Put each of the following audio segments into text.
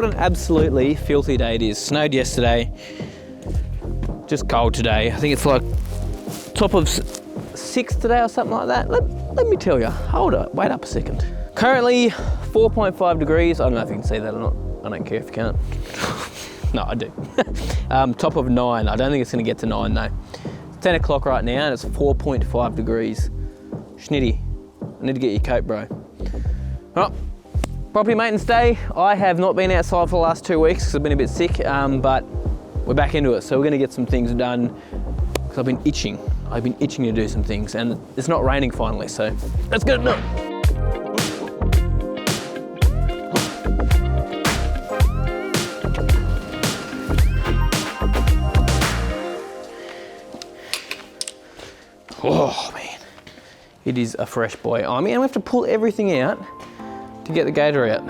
what an absolutely filthy day it is. Snowed yesterday, just cold today. I think it's like top of 6 today or something like that. Let me tell you, hold up, wait up a second. Currently 4.5 degrees. I don't know if you can see that or not. I don't care if you can't. No, I do. Top of 9. I don't think it's gonna get to 9 though. It's 10 o'clock right now and it's 4.5 degrees. Schnitty, I need to get your coat, bro. Well, property maintenance day. I have not been outside for the last 2 weeks because I've been a bit sick, but we're back into it. So we're gonna get some things done because I've been itching. I've been itching to do some things and it's not raining finally, so let's get it done. Oh man, it is a fresh boy. I mean, I have to pull everything out to get the gator out.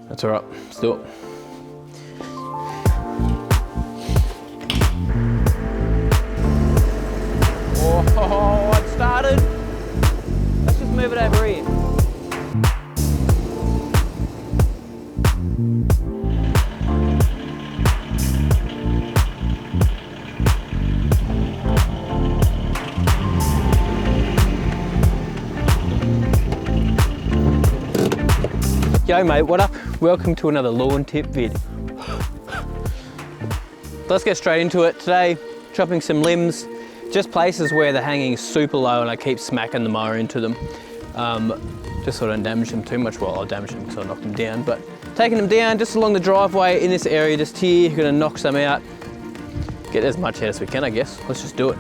That's all right, let's do it. Oh, it started. Let's just move it over here. Yo mate, what up? Welcome to another lawn tip vid. Let's get straight into it. Today, chopping some limbs, just places where the hanging is super low and I keep smacking the mower into them. Just so I don't damage them too much. Well, I'll damage them because I'll knock them down, but taking them down just along the driveway in this area just here, you're gonna knock some out. Get as much out as we can, I guess. Let's just do it.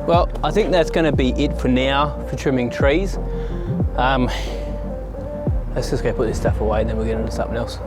Well, I think that's going to be it for now for trimming trees. Let's just go put this stuff away and then we'll get into something else.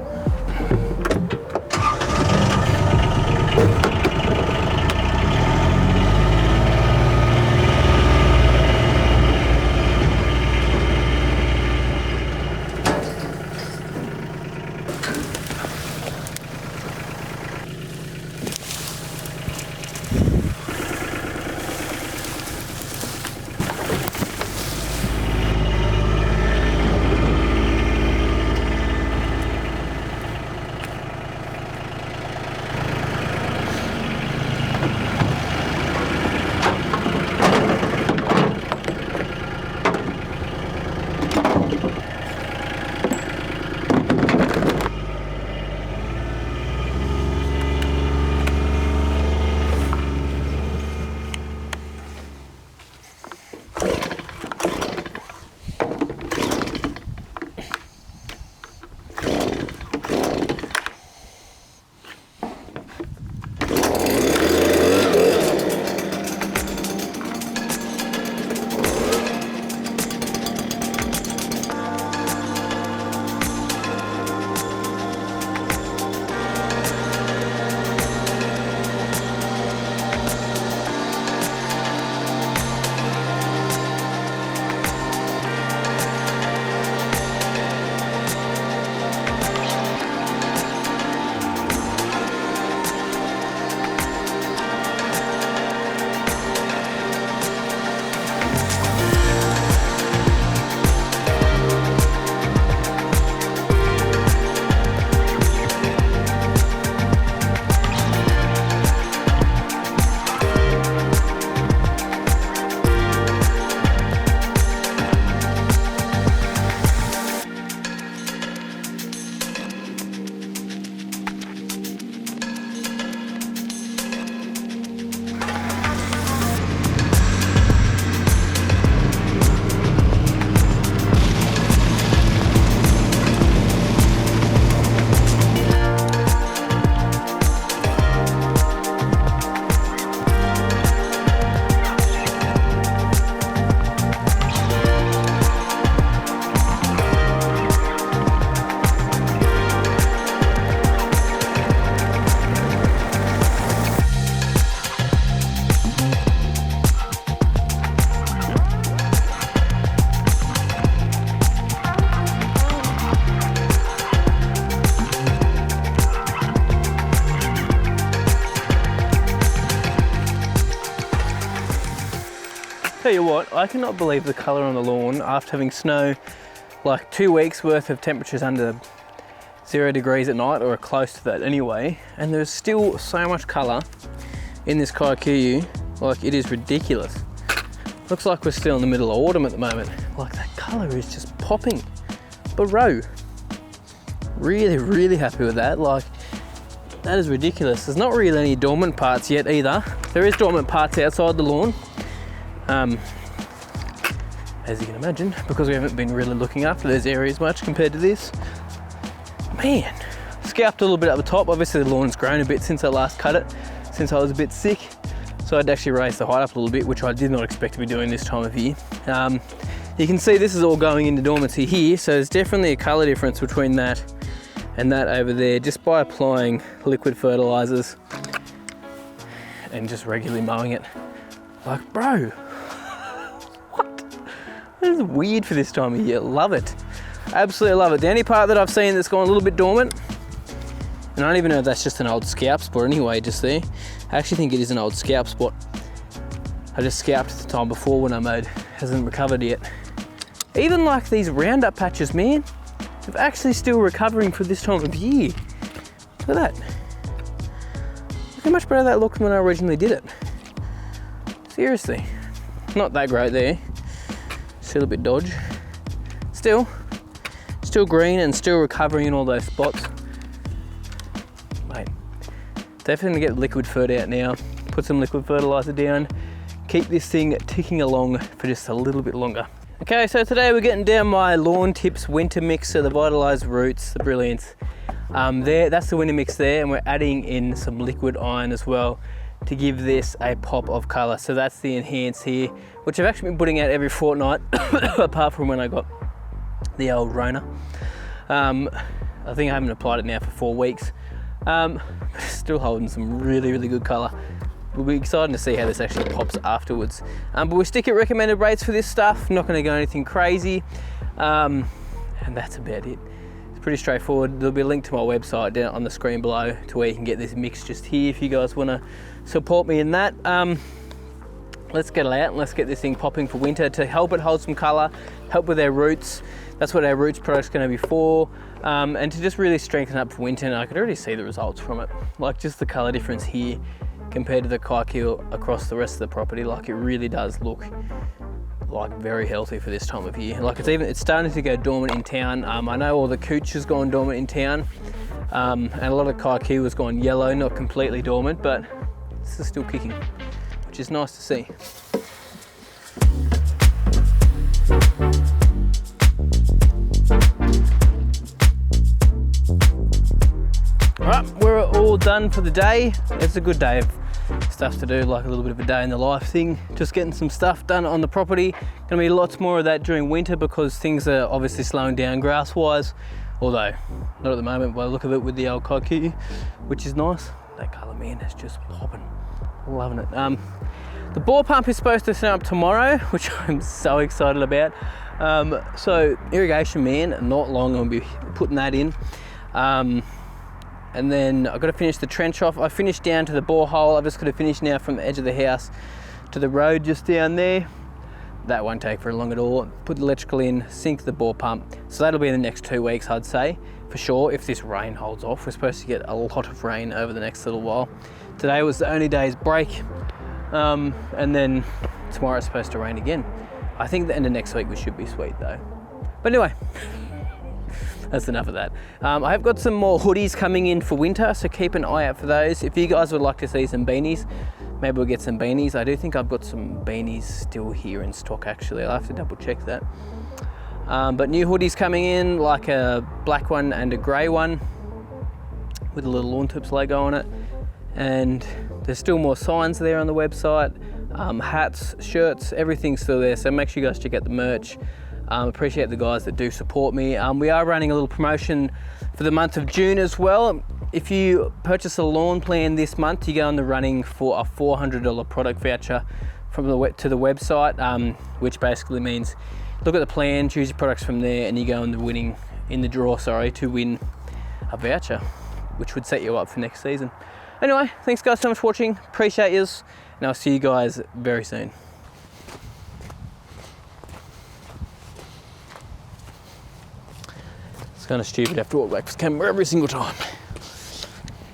Tell you what, I cannot believe the colour on the lawn after having snow, like 2 weeks worth of temperatures under 0 degrees at night, or close to that anyway, and there's still so much colour in this Kikuyu, like it is ridiculous. Looks like we're still in the middle of autumn at the moment. Like that colour is just popping. Bro, really, really happy with that. Like, that is ridiculous. There's not really any dormant parts yet either. There is dormant parts outside the lawn. As you can imagine, because we haven't been really looking after those areas much compared to this. Man, scalped a little bit up the top. Obviously the lawn's grown a bit since I last cut it, since I was a bit sick. So I'd actually raised the height up a little bit, which I did not expect to be doing this time of year. You can see this is all going into dormancy here, so there's definitely a colour difference between that and that over there, just by applying liquid fertilisers and just regularly mowing it. Like, bro, what? That is weird for this time of year. Love it. Absolutely love it. The only part that I've seen that's gone a little bit dormant, and I don't even know if that's just an old scalp spot anyway, just there. I actually think it is an old scalp spot. I just scalped the time before when I mowed. Hasn't recovered yet. Even like these Roundup patches, man, they're actually still recovering for this time of year. Look at that. Look how much better that looked when I originally did it. Seriously. Not that great there. Still a bit dodge. Still green and still recovering in all those spots. Mate, definitely get liquid fert out now. Put some liquid fertilizer down. Keep this thing ticking along for just a little bit longer. Okay, so today we're getting down my Lawn Tips winter mix, so the Vitalised Roots, the Brilliance. That's the winter mix there, and we're adding in some liquid iron as well to give this a pop of colour. So that's the Enhance here, which I've actually been putting out every fortnight, apart from when I got the old Rona. I think I haven't applied it now for 4 weeks. Still holding some really, really good colour. We'll be excited to see how this actually pops afterwards. But we stick at recommended rates for this stuff. Not going to go anything crazy. And that's about it. It's pretty straightforward. There'll be a link to my website down on the screen below to where you can get this mix just here if you guys want to support me in that. Let's get it out and let's get this thing popping for winter to help it hold some colour, help with our roots. That's what our roots product's going to be for. And to just really strengthen up for winter. And I could already see the results from it. Like just the colour difference here compared to the Kikuyu across the rest of the property. Like it really does look like very healthy for this time of year. Like it's starting to go dormant in town. I know all the cooch has gone dormant in town, and a lot of Kikuyu has gone yellow, not completely dormant, but this is still kicking, which is nice to see. Alright, we're all done for the day. It's a good day of stuff to do, like a little bit of a day in the life thing. Just getting some stuff done on the property. Gonna be lots more of that during winter because things are obviously slowing down grass wise. Although, not at the moment by the look of it with the old Kikuyu, which is nice. That colour, man, is just popping. Loving it. The bore pump is supposed to start up tomorrow, which I'm so excited about. So irrigation man, not long I'll be putting that in. And then I've got to finish the trench off. I finished down to the borehole. I've just got to finish now from the edge of the house to the road just down there. That won't take very long at all. Put the electrical in, sink the bore pump. So that'll be in the next 2 weeks, I'd say, for sure, if this rain holds off. We're supposed to get a lot of rain over the next little while. Today was the only day's break. And then tomorrow it's supposed to rain again. I think the end of next week we should be sweet though. But anyway, that's enough of that. I have got some more hoodies coming in for winter, so keep an eye out for those. If you guys would like to see some beanies, maybe we'll get some beanies. I do think I've got some beanies still here in stock actually. I'll have to double check that. But new hoodies coming in, like a black one and a grey one with a little Lawn Tips logo on it. And there's still more signs there on the website. Hats, shirts, everything's still there. So make sure you guys check out the merch. Appreciate the guys that do support me. We are running a little promotion for the month of June as well. If you purchase a lawn plan this month, you go in the running for a $400 product voucher from to the website, which basically means look at the plan, choose your products from there, and you go in the draw to win a voucher, which would set you up for next season. Anyway, thanks guys so much for watching. Appreciate yous, and I'll see you guys very soon. It's kind of stupid to have to walk back to the camera every single time.